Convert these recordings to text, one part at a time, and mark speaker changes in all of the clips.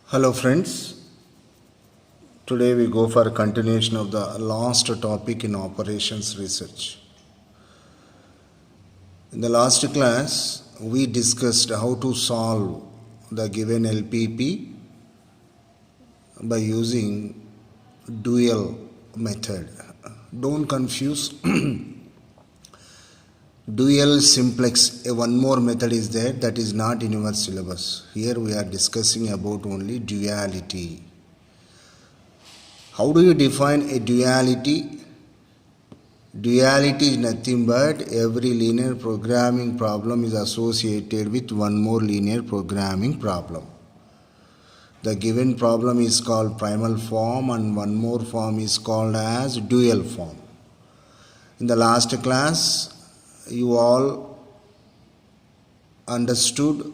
Speaker 1: Hello friends, today we go for a continuation of the last topic in operations research. In the last class, we discussed how to solve the given LPP by using dual method. Don't confuse dual simplex. One more method is there that is not in your syllabus. Here we are discussing about only duality. How do you define a duality? Duality is nothing but every linear programming problem is associated with one more linear programming problem. The given problem is called primal form and one more form is called as dual form. In the last class, you all understood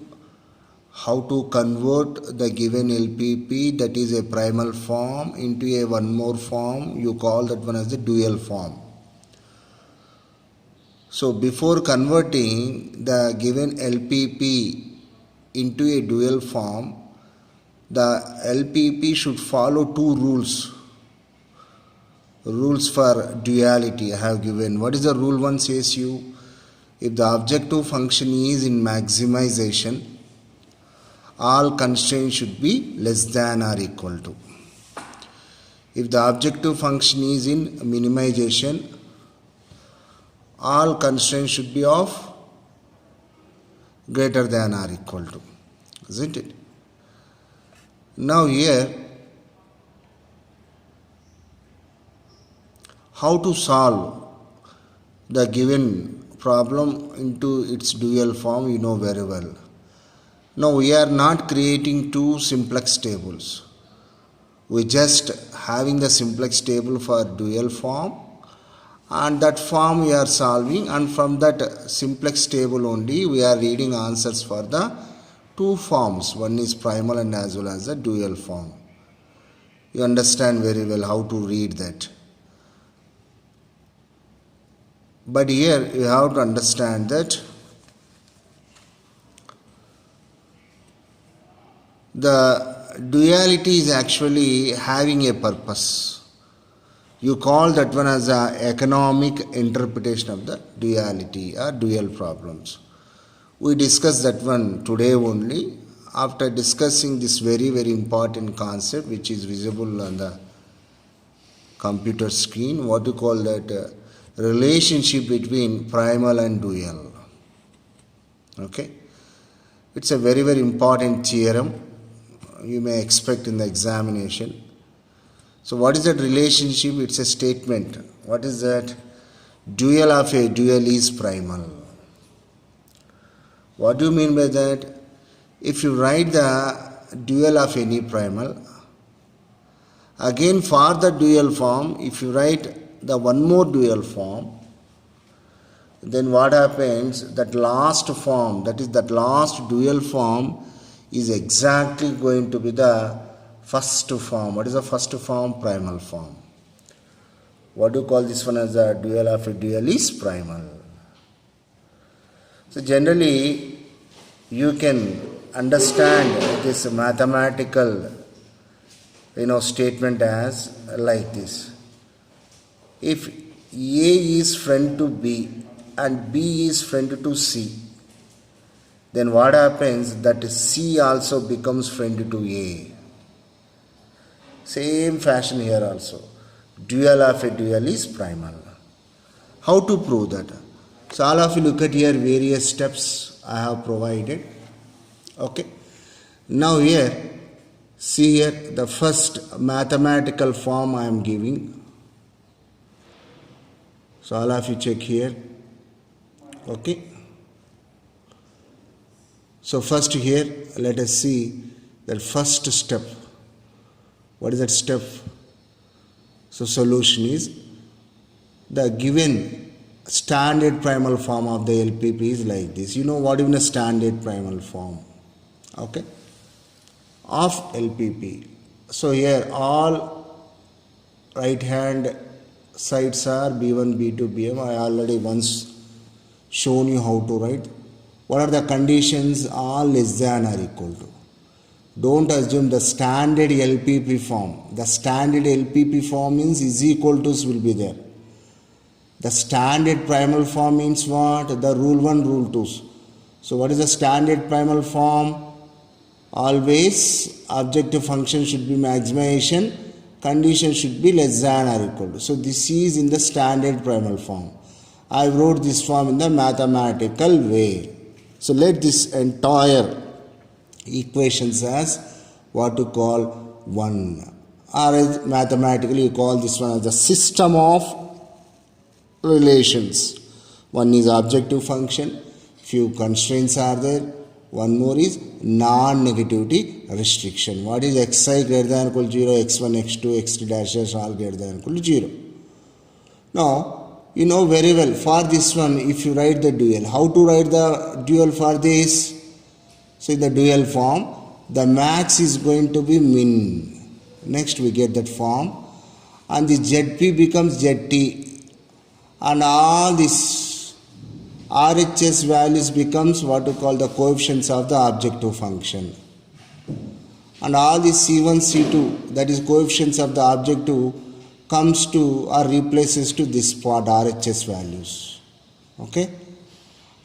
Speaker 1: how to convert the given LPP, that is a primal form, into a one more form. You call that one as the dual form. So before converting the given LPP into a dual form, the LPP should follow two rules. Rules for duality I have given. What is the rule 1 says you? If the objective function is in maximization, all constraints should be less than or equal to. If the objective function is in minimization, all constraints should be of greater than or equal to. Isn't it? Now here, how to solve the given problem into its dual form you know very well. Now we are not creating two simplex tables. We just having the simplex table for dual form, and that form we are solving, and from that simplex table only we are reading answers for the two forms. One is primal and as well as the dual form. You understand very well how to read that. But here you have to understand that the duality is actually having a purpose. You call that one as an economic interpretation of the duality or dual problems. We discuss that one today only after discussing this very important concept which is visible on the computer screen. What you call that relationship between primal and dual. Okay, it's a very important theorem you may expect in the examination. So what is that relationship? It's a statement. What is that? Dual of a dual is primal. What do you mean by that? If you write the dual of any primal, again for the dual form, if you write the one more dual form, then what happens? That last form, that is that last dual form, is exactly going to be the first form. What is the first form? Primal form. What do you call this one as the dual of a dual is primal. So generally you can understand this mathematical statement as like this. If A is friend to B and B is friend to C, then what happens? That C also becomes friend to A. Same fashion here also. Dual of a dual is primal. How to prove that? So all of you look at here various steps I have provided. Okay. Now here, see here the first mathematical form I am giving. So all of you check here. Okay. So first here, let us see that first step. What is that step? So solution is the given standard primal form of the LPP is like this. You know what is a standard primal form? Okay. Of LPP. So here all right hand sides are B1, B2, Bm. I already once shown you how to write. What are the conditions? All less than or equal to. Don't assume the standard LPP form. The standard LPP form means is equal to will be there. The standard primal form means what? The rule 1, rule 2. So what is the standard primal form? Always objective function should be maximization, condition should be less than or equal to. So this is in the standard primal form. I wrote this form in the mathematical way. So let this entire equations as what to call 1, or as mathematically you call this one as the system of relations. One is objective function, few constraints are there, one more is non-negativity restriction. What is xi greater than or equal to 0, x1, x2, x3 dash dash all greater than or equal to 0. Now you know very well for this one, if you write the dual, how to write the dual for this? So in the dual form, the max is going to be min. Next we get that form, and the ZP becomes ZT, and all these RHS values becomes what we call the coefficients of the objective function, and all the C1, C2, that is coefficients of the objective, comes to or replaces to this part RHS values. Okay,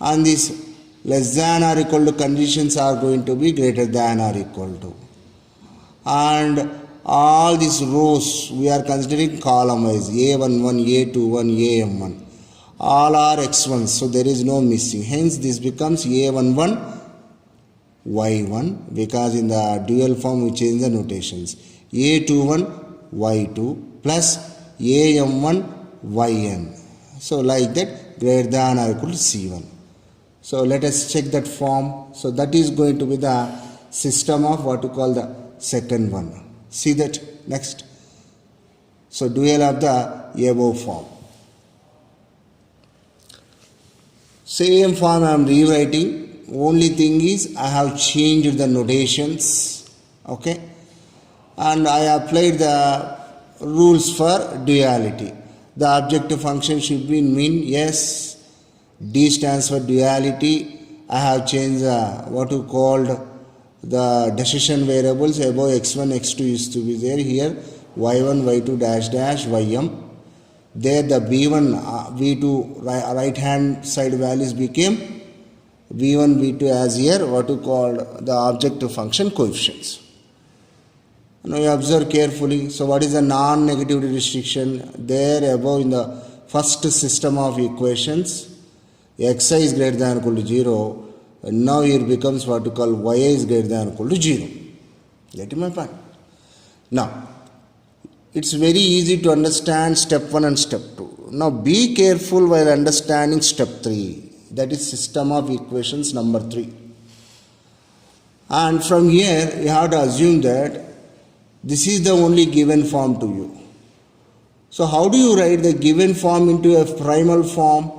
Speaker 1: and this less than or equal to conditions are going to be greater than or equal to, and all these rows we are considering column wise, A11, A21, AM1, all are x1s, so there is no missing, hence this becomes A11 y1, because in the dual form we change the notations, A21 y2 plus AM1 yn, so like that greater than or equal to C1. So let us check that form. So that is going to be the system of what we call the second one. See that next. So dual of the above form. Same form I am rewriting. Only thing is I have changed the notations. Okay. And I applied the rules for duality. The objective function should be min, yes. D stands for duality. I have changed what you called the decision variables. Above x1, x2 used to be there. Here y1, y2 dash dash ym. There the b1, v2 right hand side values became v1, v2 as here what you called the objective function coefficients. Now you observe carefully. So what is the non-negativity restriction? There above in the first system of equations, xi is greater than or equal to 0, and now here becomes what we call yi is greater than or equal to 0. Getting my point? Now, it's very easy to understand step 1 and step 2. Now be careful while understanding step 3, that is system of equations number 3. And from here you have to assume that this is the only given form to you. So how do you write the given form into a primal form?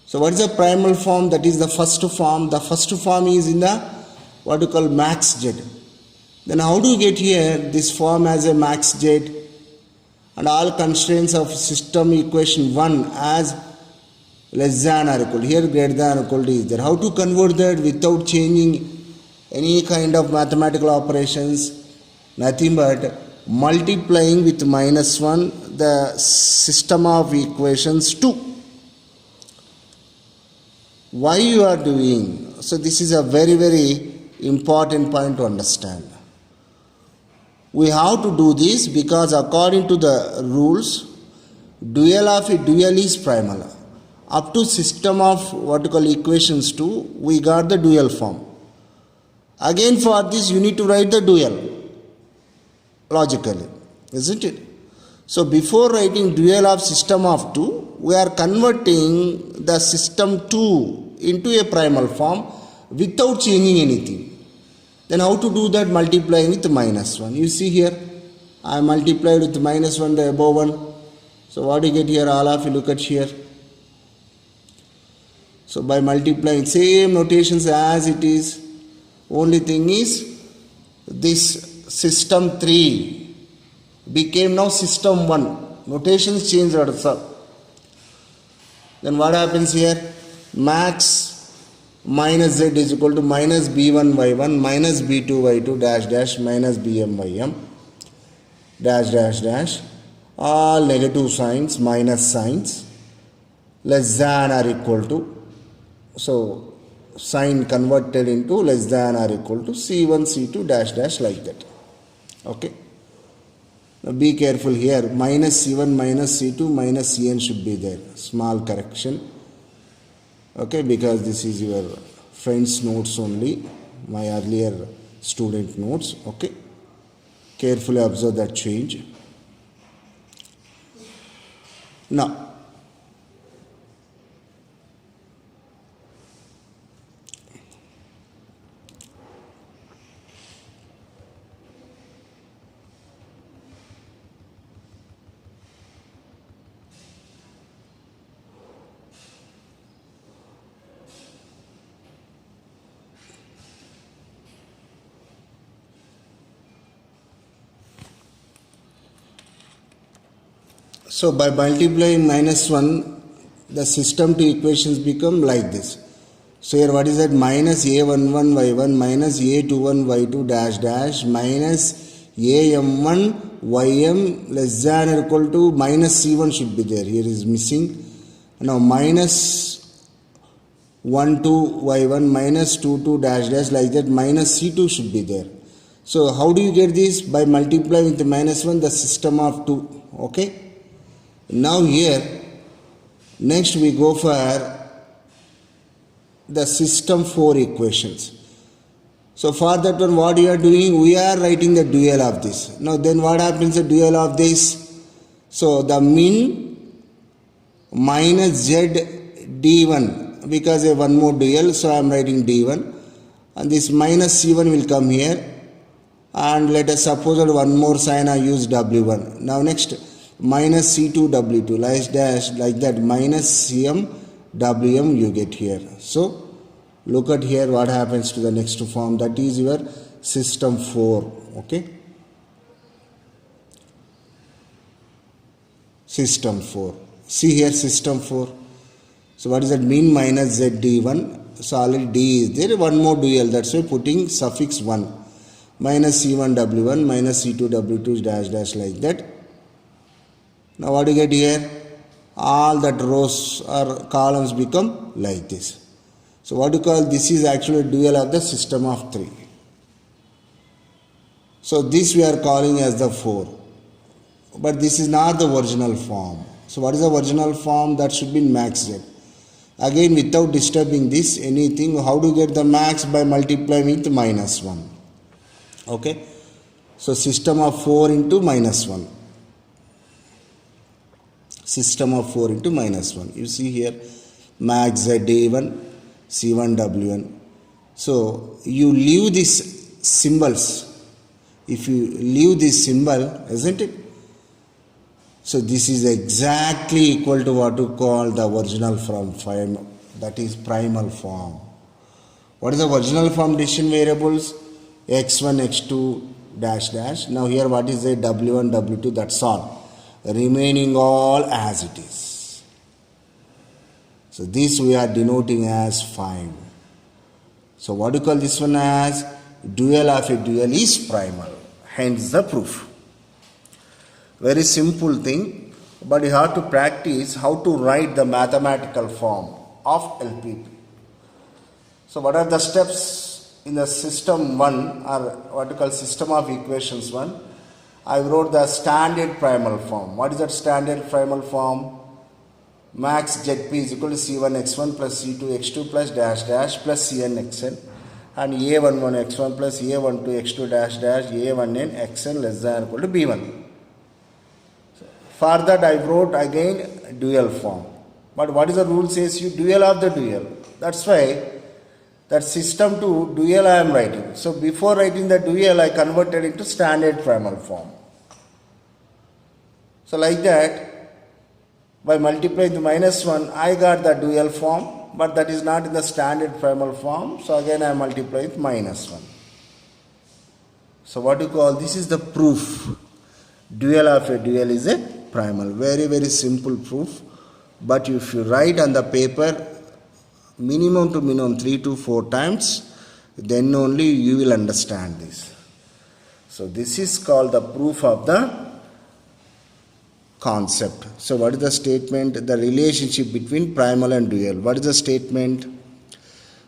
Speaker 1: So what is the primal form? That is the first form. The first form is in the what you call max z. Then how do you get here this form as a max z and all constraints of system equation 1 as less than or equal, here greater than or equal to is there. How to convert that without changing any kind of mathematical operations? Nothing but multiplying with -1 the system of equations 2. Why you are doing? So this is a very, very important point to understand. We have to do this because according to the rules, dual of a dual is primal. Up to system of what you call equations 2, we got the dual form. Again for this you need to write the dual logically, isn't it? So before writing dual of system of 2, we are converting the system 2 into a primal form without changing anything. Then how to do that? Multiplying with -1. You see here, I multiplied with -1 the above one. So what do you get here? All of you look at here. So by multiplying, same notations as it is. Only thing is, this system 3 became now system 1. Notations changed also. Then what happens here? Max minus z is equal to minus b1 y1 minus b2 y2 dash dash minus bm ym dash dash dash, all negative signs, minus signs, less than or equal to, so sign converted into less than or equal to c1 c2 dash dash like that. Okay, now be careful here, minus c1 minus c2 minus cn should be there, small correction. Okay, because this is your friend's notes only, my earlier student notes. Okay, carefully observe that change. Now so by multiplying minus 1, the system to equations become like this. So here what is that? Minus a11 y1 minus a21 y2 dash dash minus am1 ym less than or equal to minus c1 should be there. Here is missing. Now minus 1 2 y1 minus 2 2 dash dash like that, minus c2 should be there. So how do you get this? By multiplying with the minus 1 the system of 2. Okay. Now here, next we go for the system 4 equations. So for that one, what you are doing, we are writing the dual of this. Now then what happens the dual of this? So the min minus z d1, because a one more dual, so I am writing d1, and this minus c1 will come here, and let us suppose that one more sign I use w1. Now next, minus c2 w2 like dash like that, minus cm wm you get here. So look at here what happens to the next form, that is your system 4. Okay, system 4. See here system 4. So what is that? Min minus z d1. So already d is there, one more dual, that's why putting suffix 1, minus c1 w1 minus c2 w2 dash dash like that. Now what do you get here? All that rows or columns become like this. So what do you call this? Is actually dual of the system of 3. So this we are calling as the 4. But this is not the original form. So what is the original form? That should be max z. Again, without disturbing this anything, how do you get the max? By multiplying with minus 1. Okay. So system of 4 into minus 1. System of 4 into minus 1. You see here, max z d1, c1 w1. So you leave these symbols. If you leave this symbol, isn't it? So this is exactly equal to what you call the original form, that is primal form. What is the original form decision variables? x1, x2, dash dash. Now here what is the w1, w2, that's all. Remaining all as it is. So this we are denoting as 5. So what do you call this one as? Dual of a dual is primal. Hence the proof. Very simple thing, but you have to practice how to write the mathematical form of LPP. So what are the steps in the system 1, or what you call system of equations 1? I wrote the standard primal form. What is that standard primal form? Max Zp is equal to c1 x1 plus c2 x2 plus dash dash plus cn xn, and a11 x1 plus a12 x2 dash dash a1n xn less than or equal to b1. For that I wrote again dual form. But what is the rule says? You dual of the dual. That's why that system to dual I am writing. So before writing the dual I converted into standard primal form. So like that, by multiplying the minus 1 I got the dual form, but that is not in the standard primal form. So again I multiply with minus 1. So what do you call? This is the proof. Dual of a dual is a primal. Very, very simple proof. But if you write on the paper, minimum to minimum 3 to 4 times, then only you will understand this. So this is called the proof of the concept. So what is the statement? The relationship between primal and dual. What is the statement?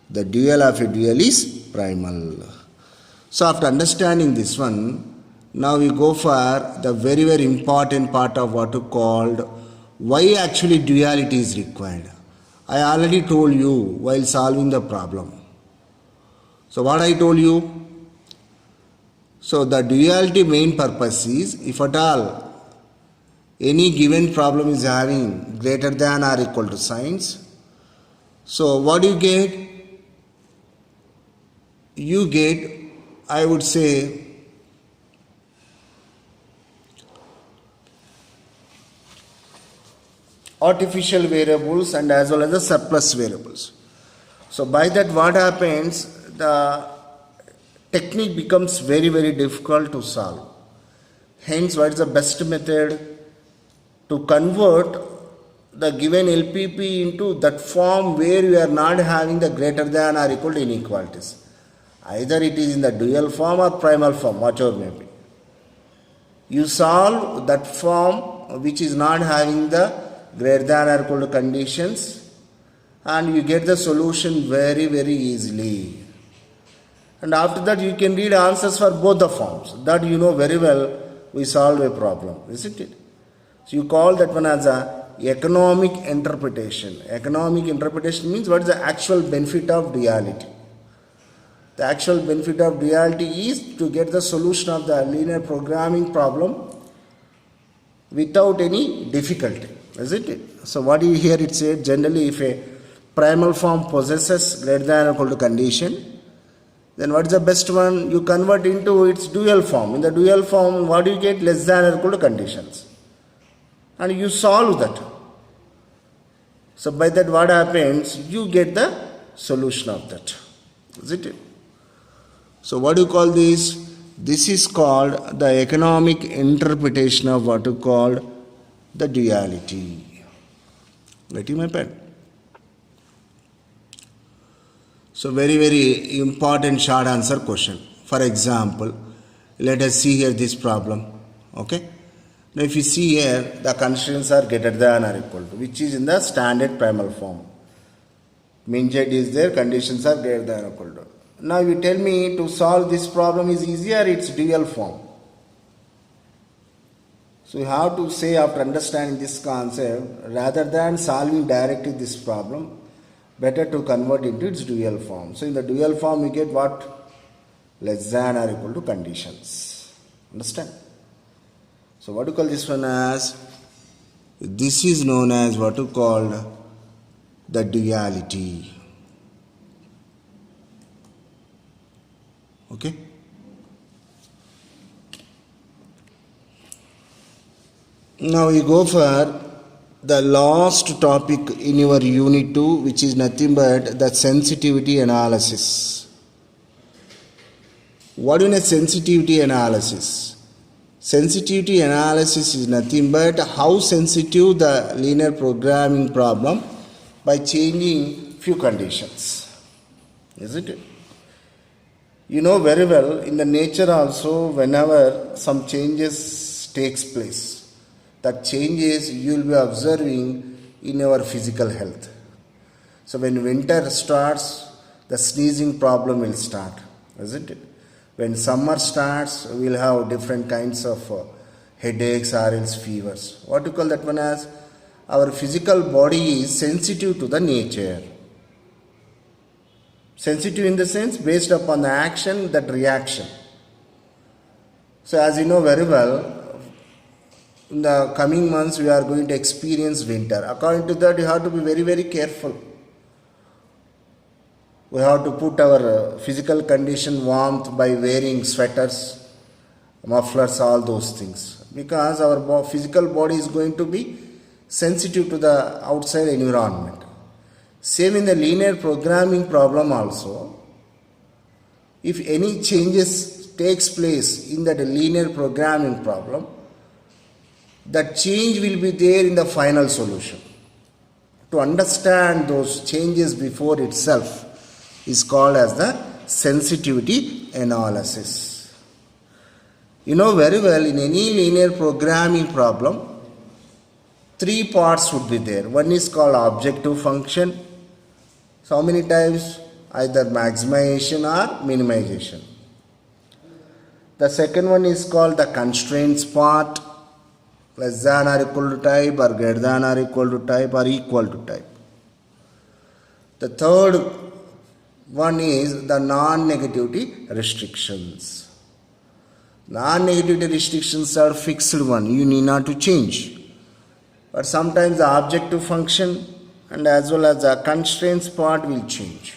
Speaker 1: The dual of a dual is primal. So after understanding this one, now we go for the very very important part of what is called why actually duality is required. I already told you while solving the problem. So what I told you? So the duality main purpose is, if at all any given problem is having greater than or equal to signs, so what do you get? You get, I would say, artificial variables and as well as the surplus variables. So by that what happens, the technique becomes very very difficult to solve. Hence what is the best method? To convert the given LPP into that form where you are not having the greater than or equal to inequalities. Either it is in the dual form or primal form, whatever may be. You solve that form which is not having the greater than or equal to conditions, and you get the solution very very easily. And after that you can read answers for both the forms. That you know very well, we solve a problem, isn't it? So you call that one as a economic interpretation. Economic interpretation means what is the actual benefit of duality. The actual benefit of duality is to get the solution of the linear programming problem without any difficulty, isn't it? So what you hear it said, generally if a primal form possesses greater than or equal to condition, then what is the best one? You convert into its dual form. In the dual form, what do you get? Less than or equal to conditions. And you solve that. So by that what happens? You get the solution of that. Isn't it? So what do you call this? This is called the economic interpretation of what you call the duality. Getting my pen? So very very important short answer question. For example, let us see here this problem. Okay. Now if you see here, the constraints are greater than or equal to, which is in the standard primal form. Min z is there, conditions are greater than or equal to. Now you tell me to solve this problem is easier, it's dual form. So you have to say, after understanding this concept, rather than solving directly this problem, better to convert into its dual form. So in the dual form you get what? Less than or equal to conditions. Understand? So what do you call this one as? This is known as what you call the duality. Okay? Now we go for the last topic in your unit 2, which is nothing but the sensitivity analysis. What is a sensitivity analysis? Sensitivity analysis is nothing but how sensitive the linear programming problem by changing few conditions. Isn't it? You know very well, in the nature also, whenever some changes takes place, that changes you will be observing in your physical health. So when winter starts, the sneezing problem will start, isn't it? When summer starts, we will have different kinds of headaches or else fevers. What do you call that one as? Our physical body is sensitive to the nature. Sensitive in the sense based upon the action, that reaction. So as you know very well, in the coming months we are going to experience winter. According to that, you have to be very very careful. We have to put our physical condition warmth by wearing sweaters, mufflers, all those things. Because our physical body is going to be sensitive to the outside environment. Same in the linear programming problem also. If any changes takes place in that linear programming problem, that change will be there in the final solution. to understand those changes before itself is called as the sensitivity analysis. You know very well, in any linear programming problem, three parts would be there. One is called objective function. So how many types? Either maximization or minimization. The second one is called the constraints part, less than or equal to type, or greater than or equal to type, or equal to type. The third one is the non-negativity restrictions. Non-negativity restrictions are fixed one, you need not to change. But sometimes the objective function and as well as the constraints part will change.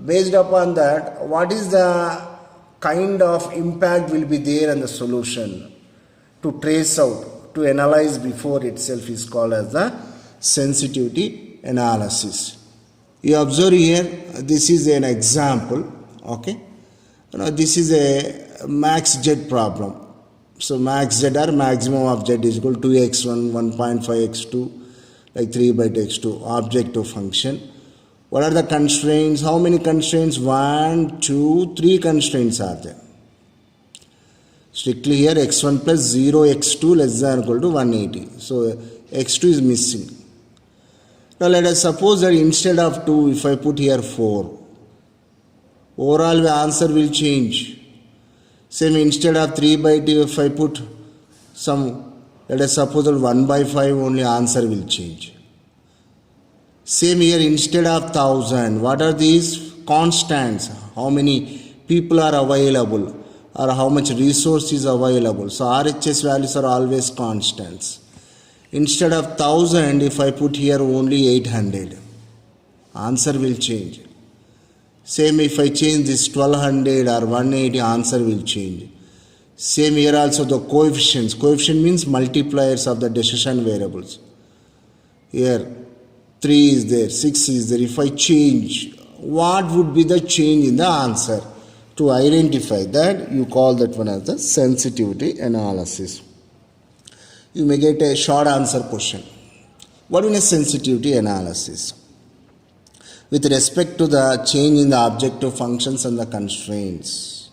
Speaker 1: Based upon that, what is the kind of impact will be there on the solution to trace out, to analyze before itself is called as the sensitivity analysis. You observe here, this is an example, okay. Now this is a max z problem. So max z or maximum of z is equal to 2x1, 1.5x2, like 3 by x2, objective function. What are the constraints? How many constraints? 1, 2, 3 constraints are there. Strictly here x1 plus 0 x2 less than or equal to 180. So x2 is missing. Now let us suppose that instead of 2, if I put here 4, overall the answer will change. Same, instead of 3 by 2, if I put some, let us suppose that 1 by 5, only answer will change. Same here, instead of 1000, what are these constants? How many people are available or how much resource is available? So RHS values are always constants. Instead of 1000, if I put here only 800, answer will change. Same, if I change this 1200 or 180, answer will change. Same here also the coefficients. Coefficient means multipliers of the decision variables. Here 3 is there, 6 is there. If I change, what would be the change in the answer? To identify that, you call that one as the sensitivity analysis. You may get a short answer question. What is a sensitivity analysis? With respect to the change in the objective functions and the constraints,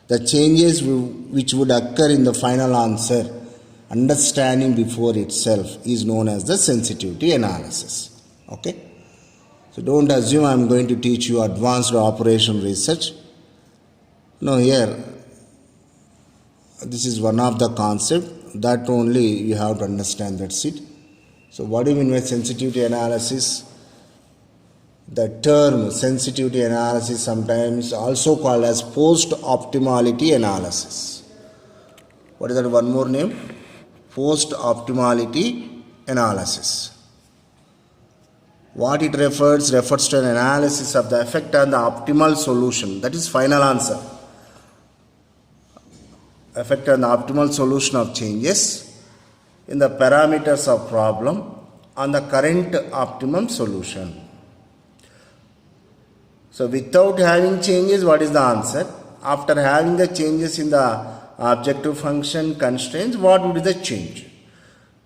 Speaker 1: the changes which would occur in the final answer, understanding before itself is known as the sensitivity analysis. Okay? So don't assume I am going to teach you advanced operation research. No, here, this is one of the concepts that only you have to understand, that's it. So what do you mean by sensitivity analysis? The term sensitivity analysis sometimes also called as post-optimality analysis. What is that one more name? Post-optimality analysis. What it refers to an analysis of the effect on the optimal solution, that is final answer. Effect on the optimal solution of changes in the parameters of problem on the current optimum solution. So without having changes, what is the answer? After having the changes in the objective function constraints, what would be the change?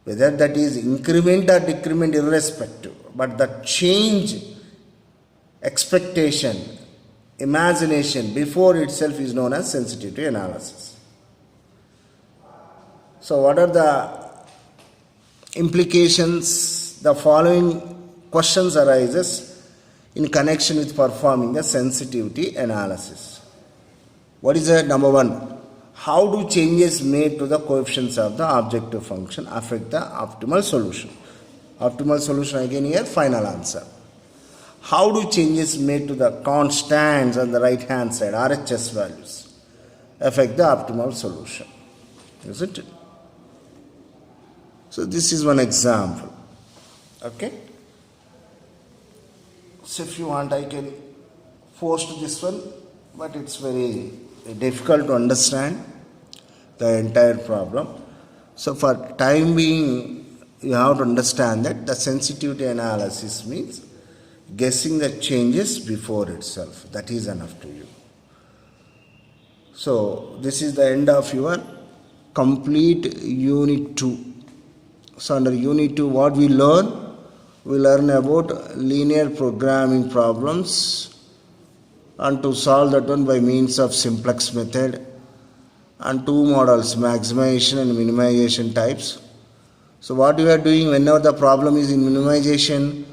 Speaker 1: Whether that is increment or decrement, irrespective. But the change, expectation, imagination before itself is known as sensitivity analysis. So what are the implications? The following questions arises in connection with performing the sensitivity analysis. What is the number one? How do changes made to the coefficients of the objective function affect the optimal solution? Optimal solution again here, final answer. How do changes made to the constants on the right hand side, RHS values, affect the optimal solution? Isn't it? So this is one example. Okay. So if you want, I can post this one, but it's very difficult to understand the entire problem. So for time being, you have to understand that the sensitivity analysis means guessing the changes before itself. That is enough to you. So this is the end of your complete unit 2. So under unit 2, what we learn? we learn about linear programming problems, and to solve that one by means of simplex method, and two models, maximization and minimization types. So what we are doing, whenever the problem is in minimization,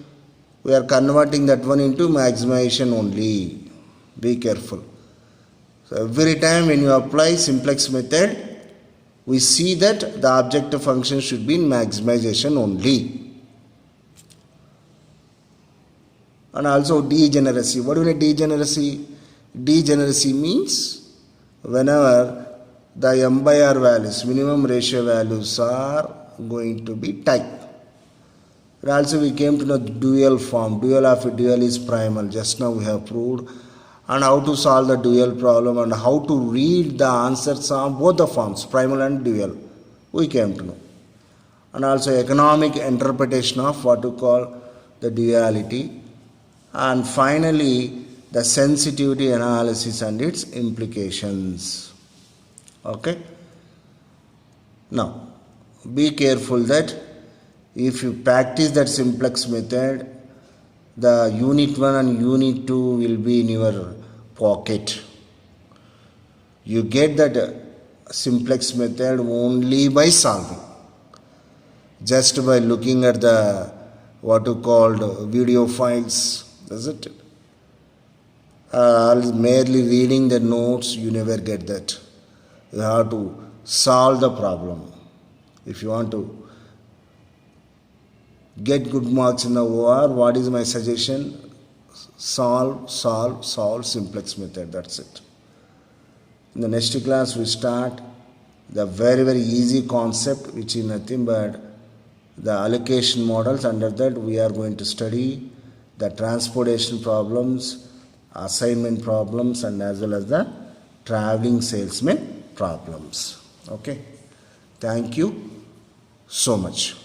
Speaker 1: we are converting that one into maximization only. Be careful. So every time when you apply simplex method, we see that the objective function should be in maximization only. And also degeneracy. What do you mean degeneracy? Degeneracy means whenever the m by r values, minimum ratio values, are going to be type. And also we came to know dual form. Dual of a dual is primal. Just now we have proved. And how to solve the dual problem and how to read the answers of both the forms, primal and dual, we came to know. And also economic interpretation of what to call the duality. And finally, the sensitivity analysis and its implications. Okay? Now, be careful that if you practice that simplex method, the unit 1 and unit 2 will be in your pocket. You get that simplex method only by solving. Just by looking at the what you called video files, isn't it? Merely reading the notes, you never get that. You have to solve the problem. If you want to get good marks in the OR, what is my suggestion? Solve simplex method. That's it. In the next class, we start the very, very easy concept, which is nothing but the allocation models. Under that, we are going to study the transportation problems, assignment problems, and as well as the traveling salesman problems. Okay. Thank you so much.